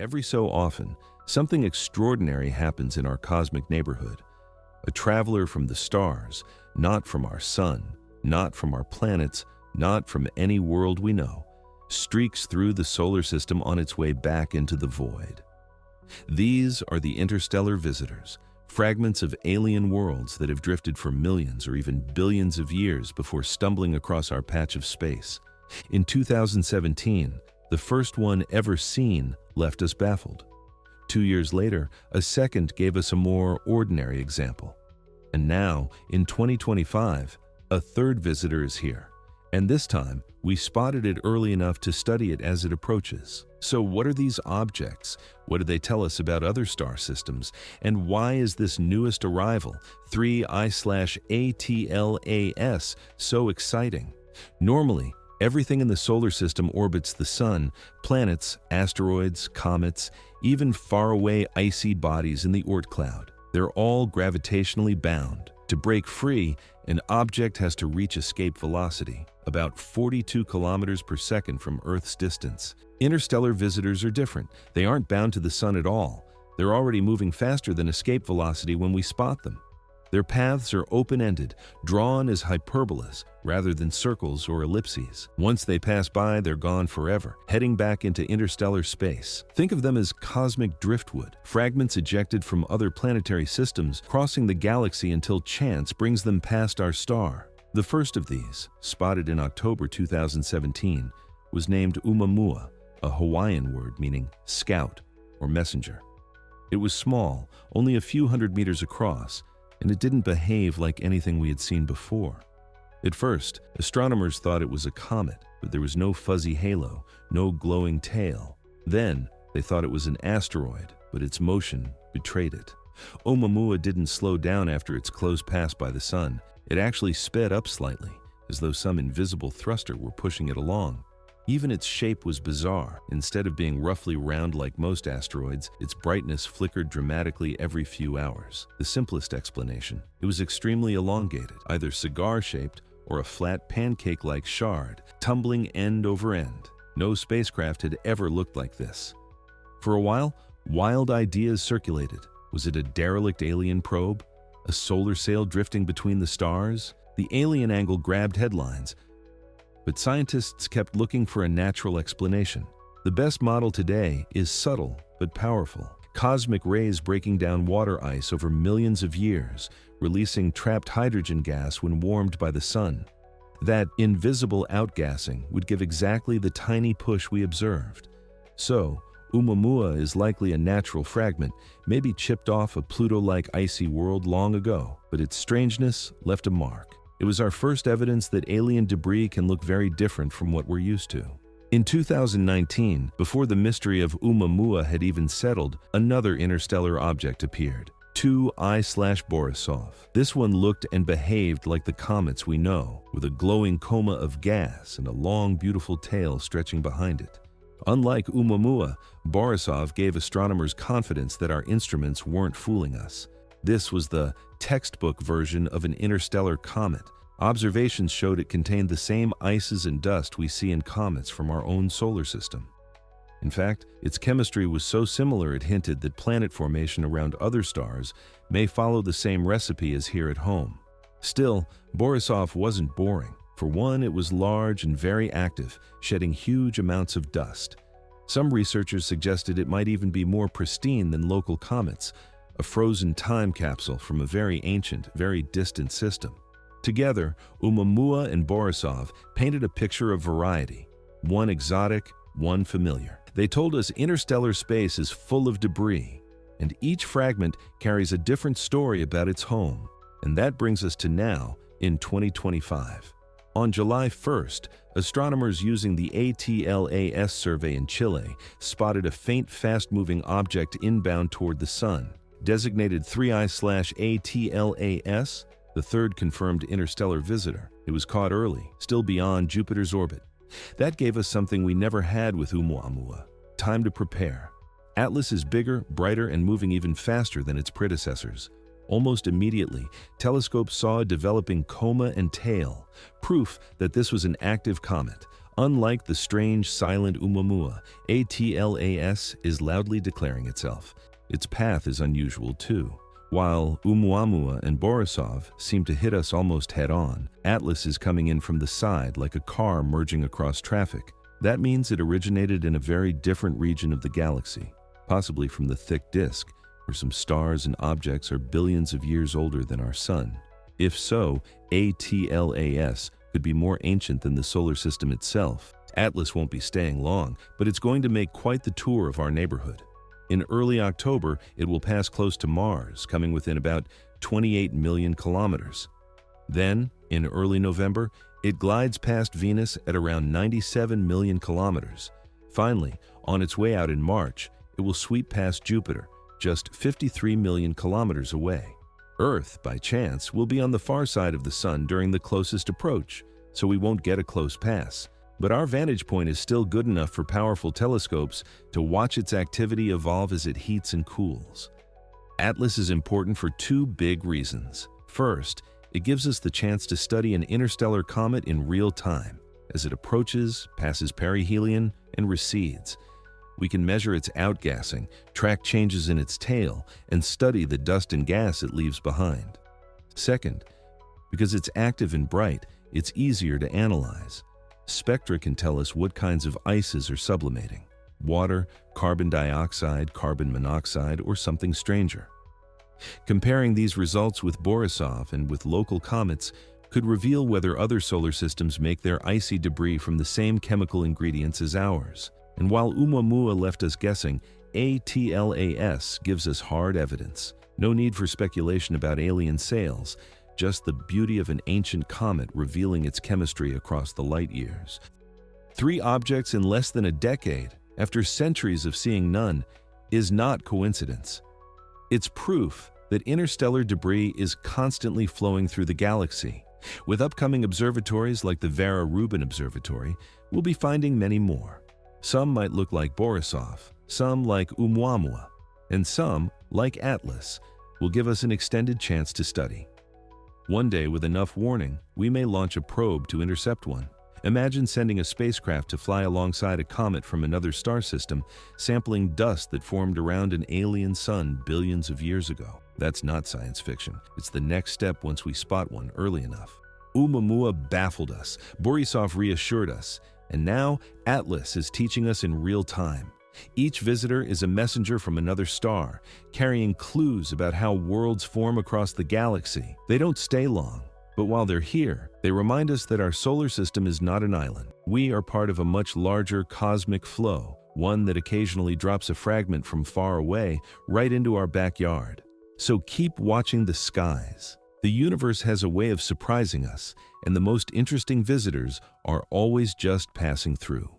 Every so often, something extraordinary happens in our cosmic neighborhood. A traveler from the stars, not from our sun, not from our planets, not from any world we know, streaks through the solar system on its way back into the void. These are the interstellar visitors, fragments of alien worlds that have drifted for millions or even billions of years before stumbling across our patch of space. In 2017, the first one ever seen left us baffled. 2 years later, a second gave us a more ordinary example. And now, in 2025, a third visitor is here. And this time, we spotted it early enough to study it as it approaches. So what are these objects? What do they tell us about other star systems? And why is this newest arrival, 3I/ATLAS, so exciting? Normally, everything in the solar system orbits the sun: planets, asteroids, comets, even faraway icy bodies in the Oort cloud. They're all gravitationally bound. To break free, an object has to reach escape velocity, about 42 kilometers per second from Earth's distance. Interstellar visitors are different. They aren't bound to the sun at all. They're already moving faster than escape velocity when we spot them. Their paths are open-ended, drawn as hyperbolas rather than circles or ellipses. Once they pass by, they're gone forever, heading back into interstellar space. Think of them as cosmic driftwood, fragments ejected from other planetary systems, crossing the galaxy until chance brings them past our star. The first of these, spotted in October 2017, was named ʻOumuamua, a Hawaiian word meaning scout or messenger. It was small, only a few hundred meters across, and it didn't behave like anything we had seen before. At first, astronomers thought it was a comet, but there was no fuzzy halo, no glowing tail. Then, they thought it was an asteroid, but its motion betrayed it. ʻOumuamua didn't slow down after its close pass by the sun. It actually sped up slightly, as though some invisible thruster were pushing it along. Even its shape was bizarre. Instead of being roughly round like most asteroids, its brightness flickered dramatically every few hours. The simplest explanation: it was extremely elongated, either cigar-shaped or a flat pancake-like shard, tumbling end over end. No spacecraft had ever looked like this. For a while, wild ideas circulated. Was it a derelict alien probe? A solar sail drifting between the stars? The alien angle grabbed headlines, but scientists kept looking for a natural explanation. The best model today is subtle but powerful. Cosmic rays breaking down water ice over millions of years, releasing trapped hydrogen gas when warmed by the sun. That invisible outgassing would give exactly the tiny push we observed. So, ʻOumuamua is likely a natural fragment, maybe chipped off a Pluto-like icy world long ago, but its strangeness left a mark. It was our first evidence that alien debris can look very different from what we're used to. In 2019, before the mystery of ʻOumuamua had even settled, another interstellar object appeared, 2I/Borisov. This one looked and behaved like the comets we know, with a glowing coma of gas and a long, beautiful tail stretching behind it. Unlike ʻOumuamua, Borisov gave astronomers confidence that our instruments weren't fooling us. This was the textbook version of an interstellar comet. Observations showed it contained the same ices and dust we see in comets from our own solar system. In fact, its chemistry was so similar it hinted that planet formation around other stars may follow the same recipe as here at home. Still, Borisov wasn't boring. For one, it was large and very active, shedding huge amounts of dust. Some researchers suggested it might even be more pristine than local comets, a frozen time capsule from a very ancient, very distant system. Together, ʻOumuamua and Borisov painted a picture of variety, one exotic, one familiar. They told us interstellar space is full of debris, and each fragment carries a different story about its home. And that brings us to now, in 2025. On July 1st, astronomers using the ATLAS survey in Chile spotted a faint, fast-moving object inbound toward the sun. Designated 3I/ATLAS, the third confirmed interstellar visitor. It was caught early, still beyond Jupiter's orbit. That gave us something we never had with ʻOumuamua: time to prepare. Atlas is bigger, brighter, and moving even faster than its predecessors. Almost immediately, telescopes saw a developing coma and tail, proof that this was an active comet, Unlike the strange silent ʻOumuamua, ATLAS is loudly declaring itself. Its path is unusual too. While ʻOumuamua and Borisov seem to hit us almost head-on, Atlas is coming in from the side like a car merging across traffic. That means it originated in a very different region of the galaxy, possibly from the thick disk, where some stars and objects are billions of years older than our sun. If so, ATLAS could be more ancient than the solar system itself. Atlas won't be staying long, but it's going to make quite the tour of our neighborhood. In early October, it will pass close to Mars, coming within about 28 million kilometers. Then, in early November, it glides past Venus at around 97 million kilometers. Finally, on its way out in March, it will sweep past Jupiter, just 53 million kilometers away. Earth, by chance, will be on the far side of the Sun during the closest approach, so we won't get a close pass. But our vantage point is still good enough for powerful telescopes to watch its activity evolve as it heats and cools. Atlas is important for two big reasons. First, it gives us the chance to study an interstellar comet in real time. As it approaches, passes perihelion, and recedes, we can measure its outgassing, track changes in its tail, and study the dust and gas it leaves behind. Second, because it's active and bright, it's easier to analyze. Spectra can tell us what kinds of ices are sublimating: water, carbon dioxide, carbon monoxide, or something stranger. Comparing these results with Borisov and with local comets could reveal whether other solar systems make their icy debris from the same chemical ingredients as ours. And while ʻOumuamua left us guessing, ATLAS gives us hard evidence. No need for speculation about alien sails, just the beauty of an ancient comet revealing its chemistry across the light years. 3 objects in less than a decade, after centuries of seeing none, is not coincidence. It's proof that interstellar debris is constantly flowing through the galaxy. With upcoming observatories like the Vera Rubin Observatory, we'll be finding many more. Some might look like Borisov, some like ʻOumuamua, and some, like Atlas, will give us an extended chance to study. One day, with enough warning, we may launch a probe to intercept one. Imagine sending a spacecraft to fly alongside a comet from another star system, sampling dust that formed around an alien sun billions of years ago. That's not science fiction. It's the next step once we spot one early enough. ʻOumuamua baffled us, Borisov reassured us, and now Atlas is teaching us in real time. Each visitor is a messenger from another star, carrying clues about how worlds form across the galaxy. They don't stay long, but while they're here, they remind us that our solar system is not an island. We are part of a much larger cosmic flow, one that occasionally drops a fragment from far away right into our backyard. So keep watching the skies. The universe has a way of surprising us, and the most interesting visitors are always just passing through.